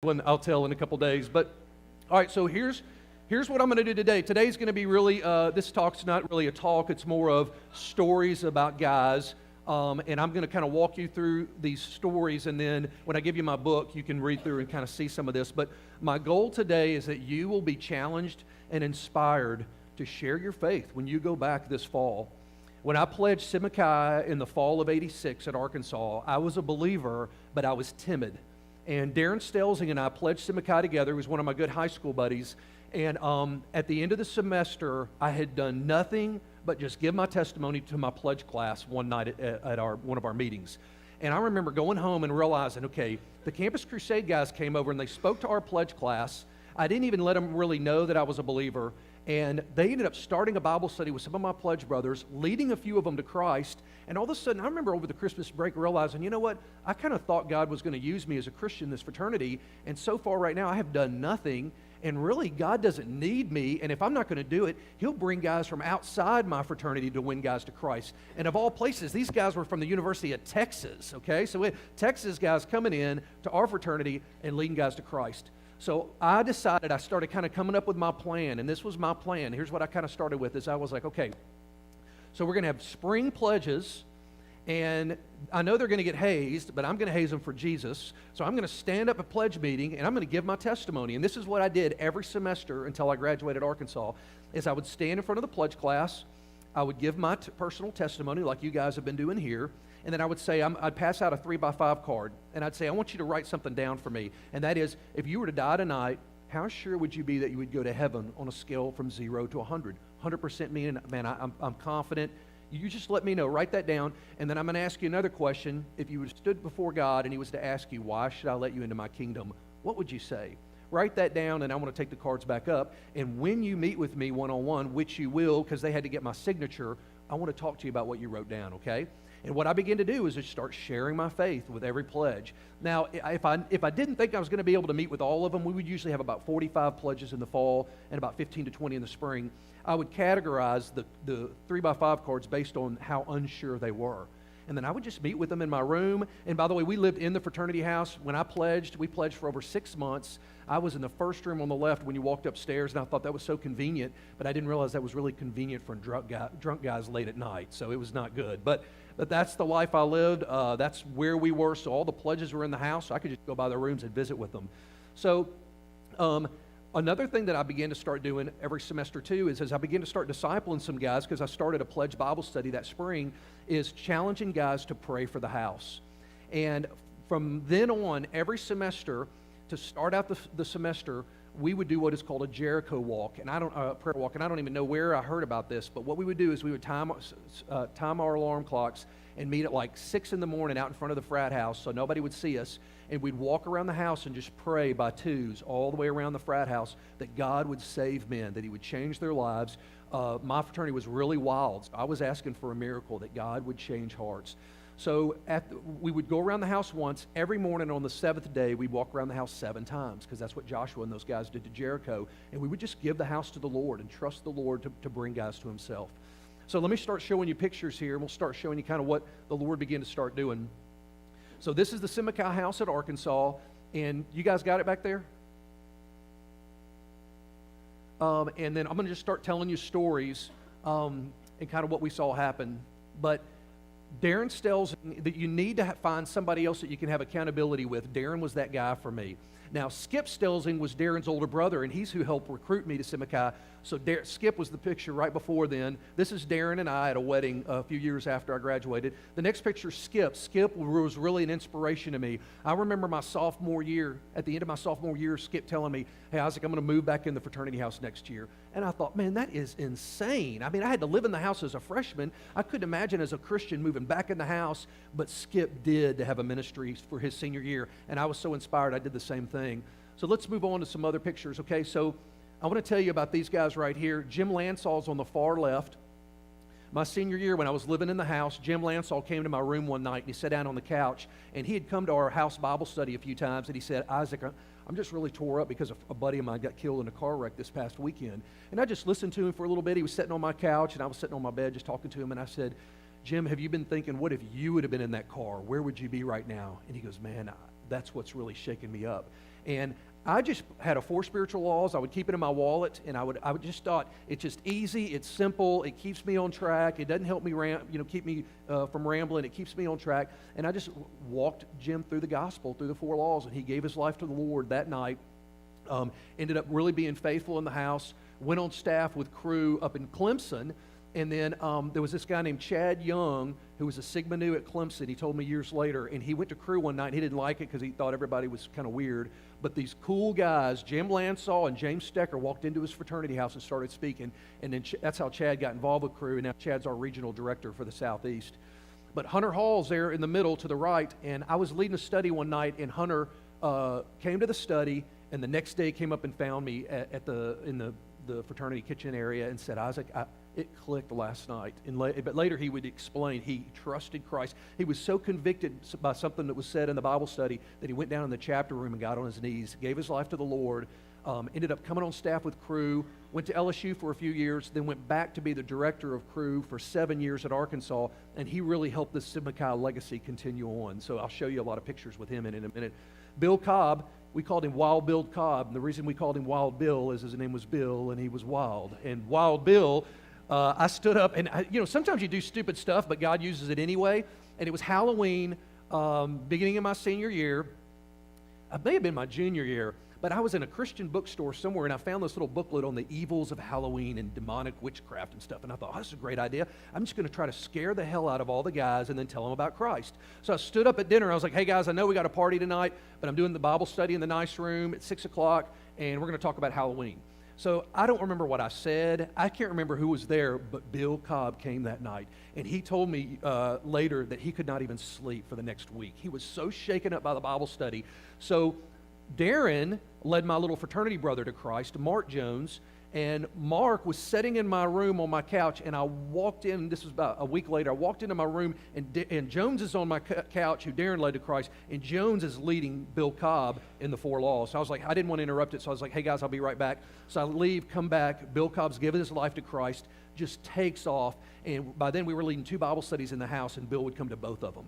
one I'll tell in a couple days. But all right, so here's what I'm going to do today. Today's going to be really this talk's not really a talk. It's more of stories about guys, and I'm going to kind of walk you through these stories, and then when I give you my book, you can read through and kind of see some of this. But my goal today is that you will be challenged and inspired to share your faith when you go back this fall. When I pledged Sigma Chi in the fall of '86 at Arkansas, I was a believer, but I was timid. And Darren Stelsing and I pledged Sigma Chi together. He was one of my good high school buddies. And at the end of the semester, I had done nothing but just give my testimony to my pledge class one night at one of our meetings. And I remember going home and realizing, okay, the Campus Crusade guys came over and they spoke to our pledge class. I didn't even let them really know that I was a believer. And they ended up starting a Bible study with some of my pledge brothers, leading a few of them to Christ. And all of a sudden, I remember over the Christmas break realizing, you know what? I kind of thought God was going to use me as a Christian in this fraternity. And so far right now, I have done nothing. And really, God doesn't need me. And if I'm not going to do it, He'll bring guys from outside my fraternity to win guys to Christ. And of all places, these guys were from the University of Texas, okay? So we had Texas guys coming in to our fraternity and leading guys to Christ. So I decided, I started kind of coming up with my plan, and this was my plan. Here's what I kind of started with, is I was like, okay, so we're going to have spring pledges, and I know they're going to get hazed, but I'm going to haze them for Jesus. So I'm going to stand up at pledge meeting, and I'm going to give my testimony. And this is what I did every semester until I graduated Arkansas, is I would stand in front of the pledge class, I would give my personal testimony like you guys have been doing here, and then I would say, I'd pass out a 3x5 card, and I'd say, I want you to write something down for me. And that is, if you were to die tonight, how sure would you be that you would go to heaven on a scale from 0 to 100? 100% meaning, man, I'm confident. You just let me know. Write that down. And then I'm going to ask you another question. If you would have stood before God and He was to ask you, why should I let you into my kingdom? What would you say? Write that down, and I want to take the cards back up. And when you meet with me one-on-one, which you will, because they had to get my signature, I want to talk to you about what you wrote down, okay? And what I began to do is just start sharing my faith with every pledge. Now, if I didn't think I was going to be able to meet with all of them, we would usually have about 45 pledges in the fall and about 15 to 20 in the spring. I would categorize the 3x5 cards based on how unsure they were. And then I would just meet with them in my room. And by the way, we lived in the fraternity house. When I pledged, we pledged for over 6 months. I was in the first room on the left when you walked upstairs, and I thought that was so convenient, but I didn't realize that was really convenient for drunk guys late at night, so it was not good. But that's the life I lived. That's where we were, so all the pledges were in the house, so I could just go by their rooms and visit with them. So another thing that I began to start doing every semester too is as I began to start discipling some guys, because I started a pledge Bible study that spring, is challenging guys to pray for the house. And from then on, every semester, to start out the semester, we would do what is called a Jericho walk, and prayer walk, and I don't even know where I heard about this, but what we would do is we would time our alarm clocks and meet at like 6 in the morning out in front of the frat house so nobody would see us, and we'd walk around the house and just pray by twos all the way around the frat house that God would save men, that He would change their lives. My fraternity was really wild. So I was asking for a miracle, that God would change hearts. So we would go around the house once. Every morning on the 7th day, we'd walk around the house 7 times, because that's what Joshua and those guys did to Jericho. And we would just give the house to the Lord and trust the Lord to bring guys to Himself. So let me start showing you pictures here, and we'll start showing you kind of what the Lord began to start doing. So this is the Sigma Chi house at Arkansas, and you guys got it back there? And then I'm going to just start telling you stories and kind of what we saw happen. But Darren Stelsing, that you need to find somebody else that you can have accountability with. Darren was that guy for me. Now, Skip Stelsing was Darren's older brother, and he's who helped recruit me to Sigma Chi. So Skip was the picture right before then. This is Darren and I at a wedding a few years after I graduated. The next picture is Skip. Skip was really an inspiration to me. I remember my sophomore year, at the end of my sophomore year, Skip telling me, hey, Isaac, I'm going to move back in the fraternity house next year. And I thought, man, that is insane. I mean, I had to live in the house as a freshman. I couldn't imagine as a Christian moving back in the house, but Skip did have a ministry for his senior year, and I was so inspired I did the same thing. So let's move on to some other pictures, okay? So I want to tell you about these guys right here. Jim Lansall's on the far left. My senior year, when I was living in the house, Jim Lansall came to my room one night, and he sat down on the couch, and he had come to our house Bible study a few times, and he said, Isaac, I'm just really tore up because a buddy of mine got killed in a car wreck this past weekend. And I just listened to him for a little bit. He was sitting on my couch, and I was sitting on my bed just talking to him, and I said, Jim, have you been thinking, what if you would have been in that car? Where would you be right now? And he goes, man, That's what's really shaking me up. And I just had 4 spiritual laws. I would keep it in my wallet, and I would just thought it's just easy, it's simple, it keeps me on track. It doesn't help me keep me from rambling. It keeps me on track. And I just walked Jim through the gospel, through the 4 laws, and he gave his life to the Lord that night. Ended up really being faithful in the house. Went on staff with Cru up in Clemson. And then there was this guy named Chad Young who was a Sigma Nu at Clemson. He told me years later, and he went to Cru one night, and he didn't like it because he thought everybody was kind of weird. But these cool guys, Jim Lansall and James Stecker, walked into his fraternity house and started speaking. And then that's how Chad got involved with Cru, and now Chad's our regional director for the Southeast. But Hunter Hall's there in the middle to the right, and I was leading a study one night, and Hunter came to the study, and the next day came up and found me in the fraternity kitchen area and said, Isaac, it clicked last night. But later he would explain he trusted Christ. He was so convicted by something that was said in the Bible study that he went down in the chapter room and got on his knees, gave his life to the Lord, ended up coming on staff with Cru, went to LSU for a few years, then went back to be the director of Cru for 7 years at Arkansas, and he really helped the Sigma Chi legacy continue on. So I'll show you a lot of pictures with him in a minute. Bill Cobb, we called him Wild Bill Cobb, and the reason we called him Wild Bill is his name was Bill, and he was wild. And Wild Bill, I stood up, and sometimes you do stupid stuff, but God uses it anyway. And it was Halloween, beginning of my senior year. It may have been my junior year, but I was in a Christian bookstore somewhere, and I found this little booklet on the evils of Halloween and demonic witchcraft and stuff. And I thought, oh, this is a great idea. I'm just going to try to scare the hell out of all the guys and then tell them about Christ. So I stood up at dinner. I was like, hey, guys, I know we got a party tonight, but I'm doing the Bible study in the nice room at 6 o'clock, and we're going to talk about Halloween. So I don't remember what I said. I can't remember who was there, but Bill Cobb came that night. And he told me later that he could not even sleep for the next week. He was so shaken up by the Bible study. So Darren led my little fraternity brother to Christ, Mark Jones, and Mark was sitting in my room on my couch, and I walked in, this was about a week later, I walked into my room, and Jones is on my couch, who Darren led to Christ, and Jones is leading Bill Cobb in the 4 laws. So I was like, I didn't want to interrupt it, so I was like, hey guys, I'll be right back. So I leave, come back, Bill Cobb's given his life to Christ, just takes off, and by then we were leading 2 Bible studies in the house, and Bill would come to both of them.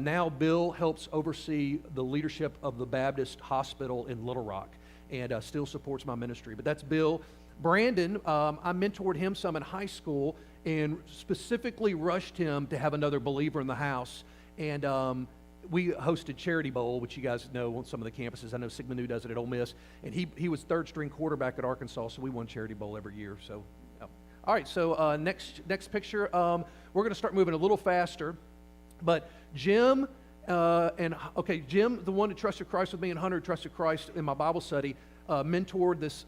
Now Bill helps oversee the leadership of the Baptist Hospital in Little Rock, and still supports my ministry. But that's Bill. Brandon, I mentored him some in high school and specifically rushed him to have another believer in the house. And we hosted Charity Bowl, which you guys know on some of the campuses. I know Sigma Nu does it at Ole Miss. And he was 3rd string quarterback at Arkansas, so we won Charity Bowl every year. So, all right, so next picture. We're going to start moving a little faster. But Jim, Jim, the one who trusted Christ with me, and Hunter trusted Christ in my Bible study, mentored this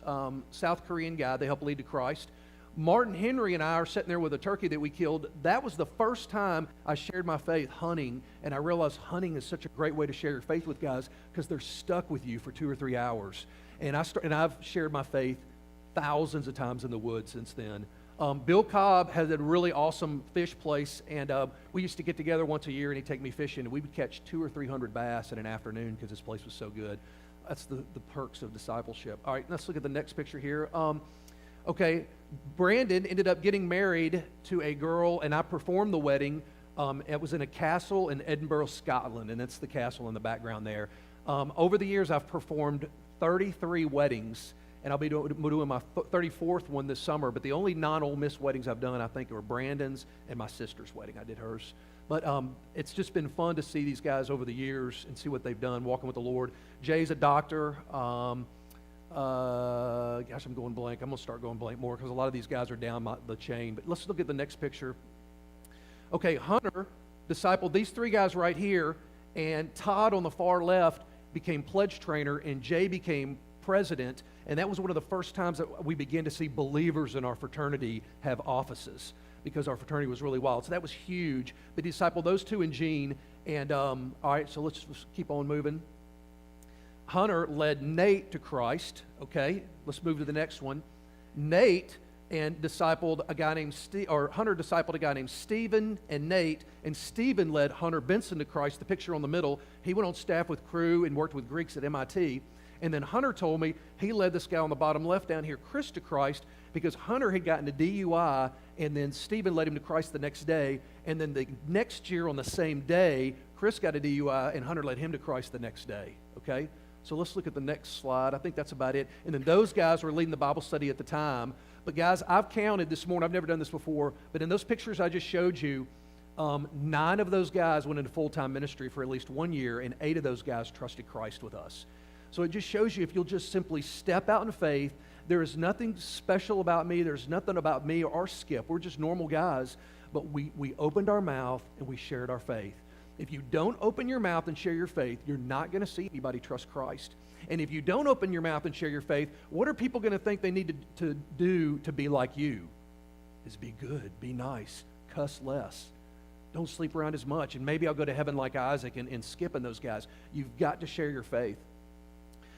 South Korean guy. They helped lead to Christ. Martin Henry and I are sitting there with a turkey that we killed. That was the first time I shared my faith hunting, and I realized hunting is such a great way to share your faith with guys because they're stuck with you for 2 or 3 hours. And I've shared my faith thousands of times in the woods since then. Bill Cobb has a really awesome fish place, and we used to get together once a year, and he'd take me fishing, and we would catch 200 or 300 bass in an afternoon because this place was so good. That's the perks of discipleship. All right, let's look at the next picture here. Brandon ended up getting married to a girl, and I performed the wedding. It was in a castle in Edinburgh, Scotland, and that's the castle in the background there. Over the years, I've performed 33 weddings, and I'll be doing my 34th one this summer, but the only non-Ole Miss weddings I've done, I think, were Brandon's and my sister's wedding. I did hers. But it's just been fun to see these guys over the years and see what they've done, walking with the Lord. Jay's a doctor. Gosh, I'm going blank. I'm going to start going blank more because a lot of these guys are down the chain. But let's look at the next picture. Okay, Hunter discipled these 3 guys right here, and Todd on the far left became pledge trainer, and Jay became president. And that was one of the first times that we began to see believers in our fraternity have offices, because our fraternity was really wild. So that was huge. But he discipled those 2 and Gene. And all right, so let's keep on moving. Hunter led Nate to Christ. Okay, let's move to the next one. Nate discipled a guy named Hunter discipled a guy named Stephen and Nate, and Stephen led Hunter Benson to Christ. The picture on the middle. He went on staff with Cru and worked with Greeks at MIT. And then Hunter told me he led this guy on the bottom left down here, Chris, to Christ, because Hunter had gotten a DUI, and then Stephen led him to Christ the next day. And then the next year on the same day, Chris got a DUI, and Hunter led him to Christ the next day, okay? So let's look at the next slide. I think that's about it. And then those guys were leading the Bible study at the time. But guys, I've counted this morning. I've never done this before. But in those pictures I just showed you, 9 of those guys went into full-time ministry for at least 1 year, and 8 of those guys trusted Christ with us. So it just shows you if you'll just simply step out in faith, there is nothing special about me. There's nothing about me or Skip. We're just normal guys. But we opened our mouth and we shared our faith. If you don't open your mouth and share your faith, you're not going to see anybody trust Christ. And if you don't open your mouth and share your faith, what are people going to think they need to do to be like you? Is be good, be nice, cuss less, don't sleep around as much, and maybe I'll go to heaven like Isaac and Skip and those guys. You've got to share your faith.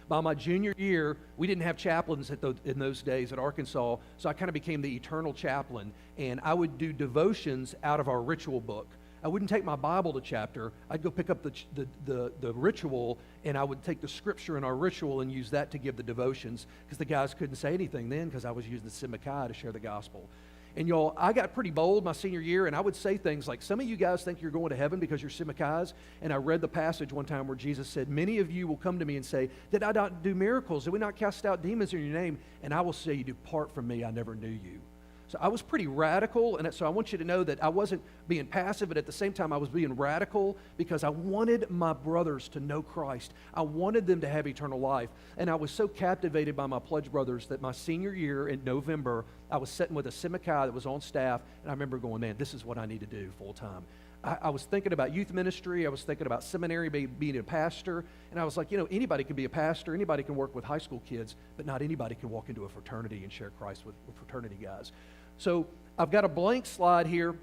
By my junior year, we didn't have chaplains in those days at Arkansas, so I kind of became the eternal chaplain, and I would do devotions out of our ritual book. I wouldn't take my Bible to chapter. I'd go pick up the ritual, and I would take the scripture in our ritual and use that to give the devotions, because the guys couldn't say anything then because I was using the Simachai to share the gospel. And y'all, I got pretty bold my senior year, and I would say things like, some of you guys think you're going to heaven because you're Simachais. And I read the passage one time where Jesus said, many of you will come to me and say, did I not do miracles? Did we not cast out demons in your name? And I will say, you depart from me, I never knew you. So I was pretty radical, and so I want you to know that I wasn't being passive, but at the same time I was being radical because I wanted my brothers to know Christ. I wanted them to have eternal life. And I was so captivated by my pledge brothers that my senior year in November, I was sitting with a Simachai that was on staff, and I remember going, man, this is what I need to do full time. I was thinking about youth ministry. I was thinking about seminary, being a pastor. And I was like, anybody can be a pastor. Anybody can work with high school kids, but not anybody can walk into a fraternity and share Christ with fraternity guys. So I've got a blank slide here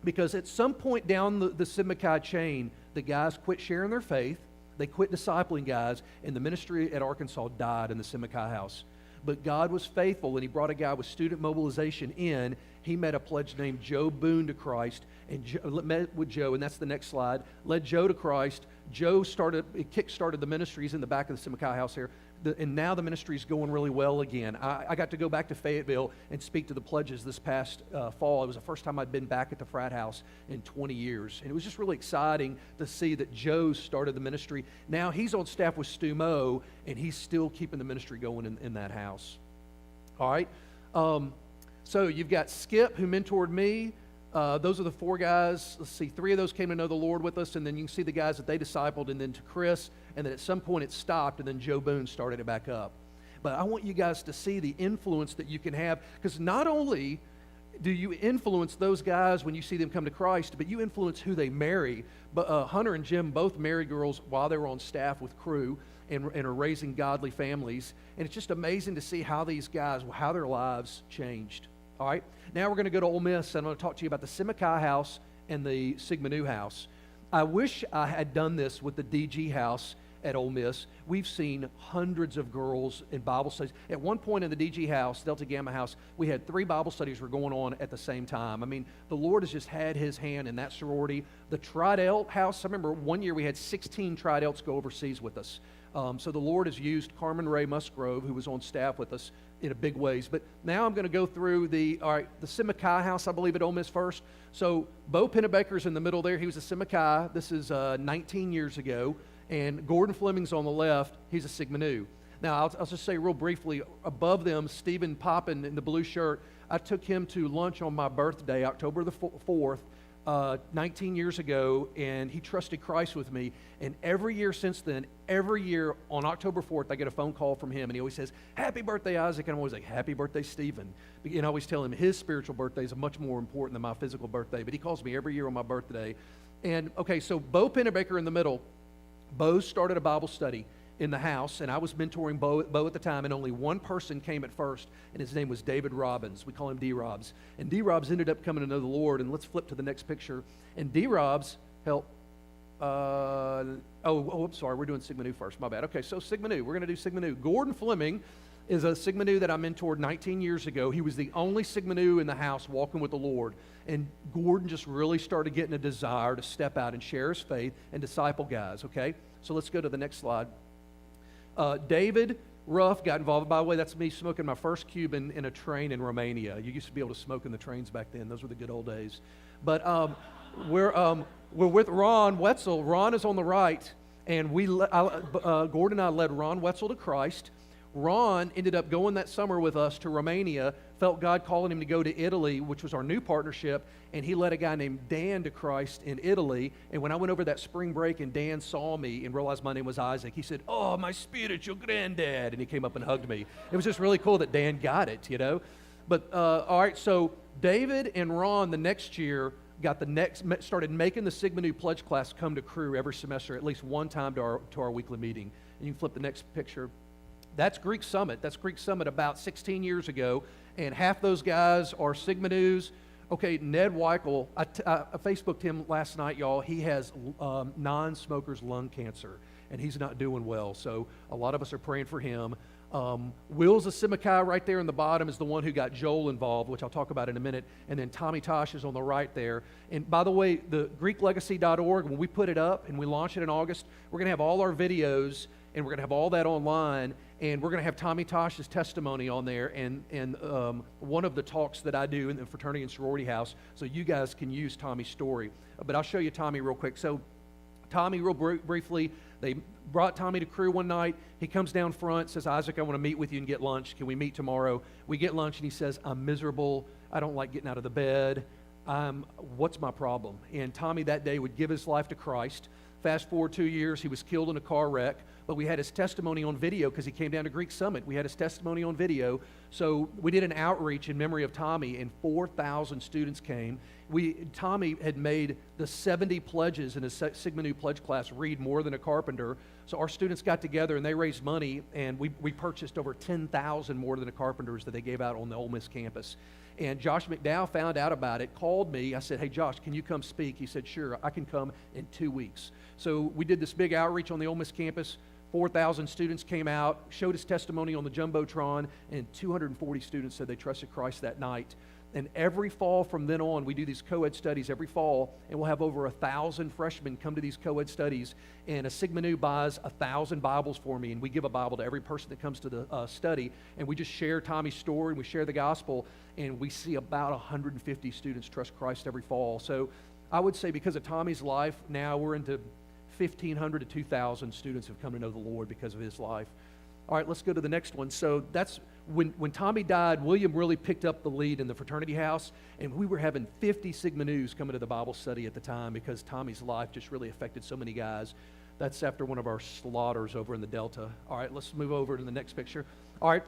because at some point down the Simachai chain, the guys quit sharing their faith. They quit discipling guys, and the ministry at Arkansas died in the Simachai house. But God was faithful, and he brought a guy with student mobilization in. He met a pledge named Joe Boone to Christ, and met with Joe, and that's the next slide, led Joe to Christ. Joe kick-started the ministries in the back of the Simachai house here, and now the ministry is going really well again. I got to go back to Fayetteville and speak to the pledges this past fall. It was the first time I'd been back at the frat house in 20 years, and it was just really exciting to see that Joe started the ministry. Now he's on staff with Stu Moe, and he's still keeping the ministry going in that house. All right. So you've got Skip, who mentored me. Those are the 4 guys. Let's see, 3 of those came to know the Lord with us, and then you can see the guys that they discipled, and then to Chris, and then at some point it stopped, and then Joe Boone started it back up. But I want you guys to see the influence that you can have, because not only do you influence those guys when you see them come to Christ, but you influence who they marry. But Hunter and Jim both married girls while they were on staff with Crew and are raising godly families, and it's just amazing to see how these guys, how their lives changed. All right, now we're going to go to Ole Miss, and I'm going to talk to you about the Simachai house and the Sigma Nu house. I wish I had done this with the DG house at Ole Miss. We've seen hundreds of girls in Bible studies. At one point in the DG house, Delta Gamma house, we had 3 Bible studies were going on at the same time. I mean, the Lord has just had his hand in that sorority. The Tri-Delt house, I remember one year we had 16 Tri-Delts go overseas with us. So the Lord has used Carmen Ray Musgrove, who was on staff with us, in a big ways. But now I'm going to go through the Simachai house, I believe, at Ole Miss first. So Bo Pennebaker's in the middle there. He was a Simachai. This is 19 years ago. And Gordon Fleming's on the left. He's a Sigma Nu. Now, I'll just say real briefly, above them, Stephen Poppin in the blue shirt, I took him to lunch on my birthday, October the 4th, 19 years ago, and he trusted Christ with me. And every year since then, every year on October 4th, I get a phone call from him, and he always says, happy birthday, Isaac. And I'm always like, happy birthday, Stephen. And I always tell him his spiritual birthday is much more important than my physical birthday, but he calls me every year on my birthday. And, okay, so Bo Pennebaker in the middle. Bo started a Bible study in the house, and I was mentoring Bo at the time, and only one person came at first, and his name was David Robbins. We call him D-Robs. And D-Robs ended up coming to know the Lord, and let's flip to the next picture. And D-Robs helped, I'm sorry, we're doing Sigma Nu first, my bad. Okay, so Sigma Nu, we're going to do Sigma Nu. Gordon Fleming is a Sigma Nu that I mentored 19 years ago. He was the only Sigma Nu in the house walking with the Lord. And Gordon just really started getting a desire to step out and share his faith and disciple guys, okay? So let's go to the next slide. David Ruff got involved. By the way, that's me smoking my first Cuban in a train in Romania. You used to be able to smoke in the trains back then. Those were the good old days. But we're with Ron Wetzel. Ron is on the right, and Gordon and I led Ron Wetzel to Christ. Ron ended up going that summer with us to Romania, felt God calling him to go to Italy, which was our new partnership, and he led a guy named Dan to Christ in Italy. And when I went over that spring break and Dan saw me and realized my name was Isaac, he said, "Oh, my spiritual granddad," and he came up and hugged me. It was just really cool that Dan got it, you know. But, all right, so David and Ron the next year started making the Sigma Nu Pledge class come to Cru every semester, at least one time to our weekly meeting. And you can flip the next picture. That's Greek Summit. That's Greek Summit about 16 years ago, and half those guys are Sigma Nus. Okay, Ned Weichel, I Facebooked him last night, y'all. He has non-smoker's lung cancer, and he's not doing well, so a lot of us are praying for him. Wills Asimikai right there in the bottom is the one who got Joel involved, which I'll talk about in a minute, and then Tommy Tosh is on the right there. And by the way, the GreekLegacy.org, when we put it up and we launch it in August, we're going to have all our videos, and we're going to have all that online, and we're going to have Tommy Tosh's testimony on there, and one of the talks that I do in the fraternity and sorority house, so you guys can use Tommy's story. But I'll show you Tommy real quick. So Tommy, real briefly, they brought Tommy to Cru one night. He comes down front, says, "Isaac, I want to meet with you and get lunch. Can we meet tomorrow?" We get lunch, and he says, "I'm miserable. I don't like getting out of the bed. What's my problem?" And Tommy that day would give his life to Christ. Fast forward 2 years, he was killed in a car wreck, but we had his testimony on video because he came down to Greek Summit. We had his testimony on video. So we did an outreach in memory of Tommy, and 4,000 students came. Tommy had made the 70 pledges in his Sigma Nu pledge class read more than a carpenter. So our students got together and they raised money, and we purchased over 10,000 more than the carpenters that they gave out on the Ole Miss campus. And Josh McDowell found out about it, called me. I said, "Hey, Josh, can you come speak?" He said, "Sure, I can come in 2 weeks." So we did this big outreach on the Ole Miss campus. 4,000 students came out, showed his testimony on the Jumbotron, and 240 students said they trusted Christ that night. And every fall from then on, we do these co-ed studies every fall, and we'll have over 1,000 freshmen come to these co-ed studies, and a Sigma Nu buys 1,000 Bibles for me, and we give a Bible to every person that comes to the study, and we just share Tommy's story, and we share the gospel, and we see about 150 students trust Christ every fall. So I would say because of Tommy's life, now we're into 1,500 to 2,000 students have come to know the Lord because of his life. All right, let's go to the next one. So that's when Tommy died, William really picked up the lead in the fraternity house, and we were having 50 Sigma Nus coming to the Bible study at the time because Tommy's life just really affected so many guys. That's after one of our slaughters over in the Delta. All right, let's move over to the next picture. All right,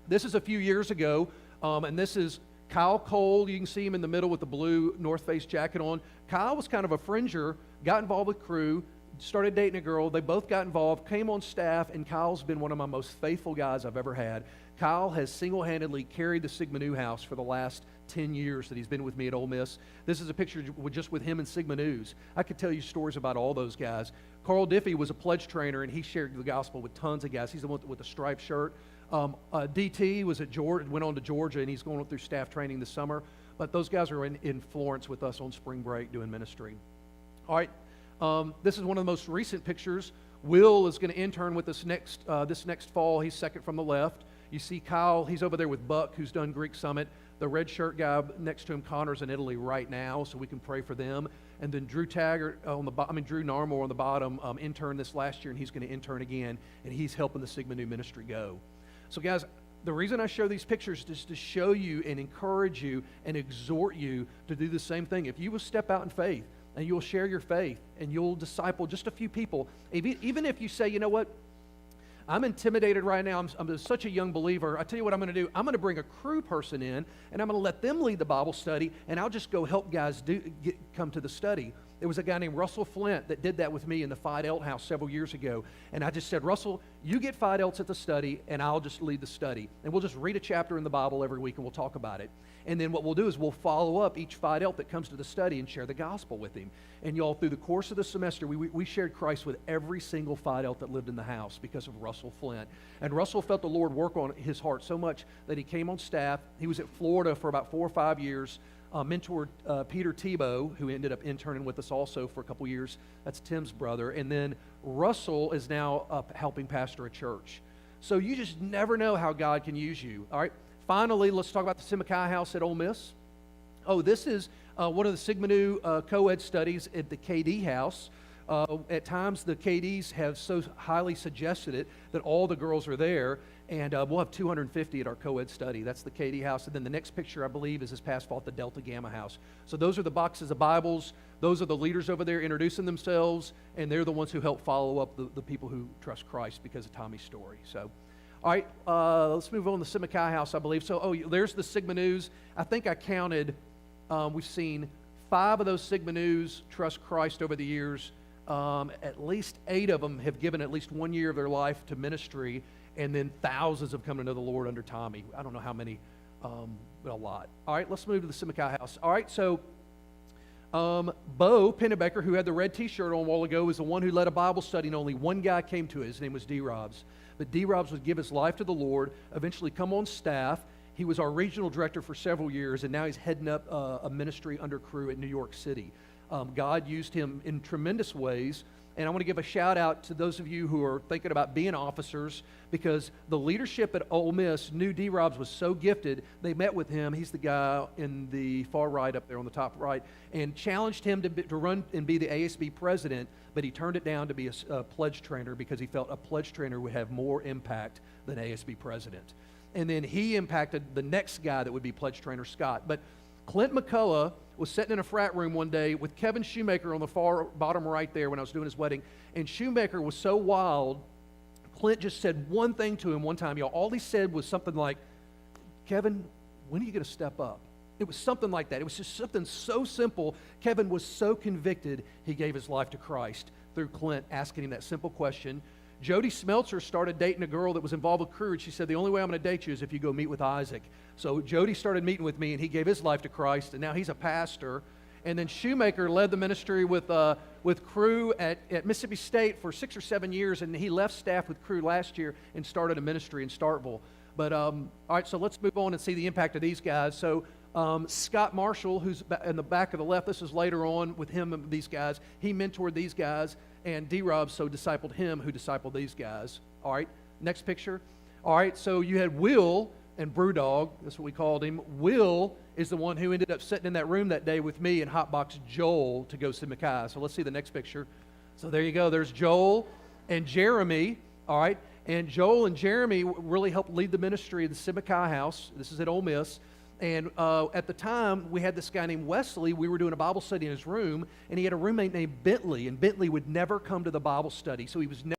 this is a few years ago, and this is Kyle Cole. You can see him in the middle with the blue North Face jacket on. Kyle was kind of a fringer, got involved with Cru, started dating a girl. They both got involved, came on staff, and Kyle's been one of my most faithful guys I've ever had. Kyle has single-handedly carried the Sigma Nu house for the last 10 years that he's been with me at Ole Miss. This is a picture just with him and Sigma Nus. I could tell you stories about all those guys. Carl Diffie was a pledge trainer, and he shared the gospel with tons of guys. He's the one with the striped shirt. DT was at Georgia, went on to Georgia, and he's going through staff training this summer. But those guys are in Florence with us on spring break doing ministry. All right. This is one of the most recent pictures. Will is going to intern with us this next fall. He's second from the left. You see Kyle, he's over there with Buck, who's done Greek Summit. The red shirt guy next to him, Connor's in Italy right now, so we can pray for them. And then Drew Taggart Drew Narmore on the bottom interned this last year, and he's going to intern again, and he's helping the Sigma Nu ministry go. So guys, the reason I show these pictures is to show you and encourage you and exhort you to do the same thing. If you will step out in faith, and you'll share your faith, and you'll disciple just a few people. Even if you say, "You know what, I'm intimidated right now. I'm such a young believer. I tell you what I'm going to do. I'm going to bring a Cru person in, and I'm going to let them lead the Bible study, and I'll just go help guys come to the study." There was a guy named Russell Flint that did that with me in the Phi Delta house several years ago. And I just said, "Russell, you get Phi Delta at the study, and I'll just lead the study. And we'll just read a chapter in the Bible every week, and we'll talk about it. And then what we'll do is we'll follow up each Phi Delta that comes to the study and share the gospel with him." And y'all, through the course of the semester, we shared Christ with every single Phi Delta that lived in the house because of Russell Flint. And Russell felt the Lord work on his heart so much that he came on staff. He was at Florida for about 4 or 5 years. mentored Peter Tebow, who ended up interning with us also for a couple years. That's Tim's brother. And then Russell is now helping pastor a church. So you just never know how God can use you. All right. Finally, let's talk about the Simikai House at Ole Miss. Oh, this is one of the Sigma Nu co-ed studies at the KD House. At times, the KDs have so highly suggested it that all the girls are there, and we'll have 250 at our co-ed study. That's the KD House. And then the next picture, I believe, is this past fall at the Delta Gamma House. So those are the boxes of Bibles. Those are the leaders over there introducing themselves, and they're the ones who help follow up the people who trust Christ because of Tommy's story. So, all right, let's move on to the Simikai House, I believe. So, there's the Sigma Nus. I think I counted, we've seen 5 of those Sigma Nus trust Christ over the years. At least 8 of them have given at least 1 year of their life to ministry, and then thousands have come to know the Lord under Tommy. I don't know how many, but a lot. All right, let's move to the Simikai House. All right, so Bo Pennebecker, who had the red T-shirt on a while ago, is the one who led a Bible study, and only one guy came to it. His name was D-Robs. But D-Robs would give his life to the Lord, eventually come on staff. He was our regional director for several years, and now he's heading up a ministry under Cru at New York City. God used him in tremendous ways, and I want to give a shout out to those of you who are thinking about being officers, because the leadership at Ole Miss knew D-Robs was so gifted. They met with him. He's the guy in the far right up there on the top right, and challenged him to run and be the ASB president, but he turned it down to be a pledge trainer because he felt a pledge trainer would have more impact than ASB president. And then he impacted the next guy that would be pledge trainer, Scott. But Clint McCullough was sitting in a frat room one day with Kevin Shoemaker on the far bottom right there when I was doing his wedding, and Shoemaker was so wild, Clint just said one thing to him one time, y'all. All he said was something like, "Kevin, when are you going to step up?" It was something like that. It was just something so simple. Kevin was so convicted, he gave his life to Christ through Clint asking him that simple question. Jody Smeltzer started dating a girl that was involved with Cru, and she said, "The only way I'm going to date you is if you go meet with Isaac." So Jody started meeting with me, and he gave his life to Christ, and now he's a pastor. And then Shoemaker led the ministry with Cru at Mississippi State for 6 or 7 years, and he left staff with Cru last year and started a ministry in Starkville. But, all right, so let's move on and see the impact of these guys. So Scott Marshall, who's in the back of the left, this is later on with him and these guys. He mentored these guys, and D-Rob so discipled him, who discipled these guys. All right, next picture. All right, so you had Will and Brewdog, that's what we called him. Will is the one who ended up sitting in that room that day with me and hotboxed Joel to go see Mackay. So let's see the next picture. So there you go. There's Joel and Jeremy, all right? And Joel and Jeremy really helped lead the ministry of the Simikai House. This is at Ole Miss. And at the time, we had this guy named Wesley. We were doing a Bible study in his room, and he had a roommate named Bentley, and Bentley would never come to the Bible study, so he was never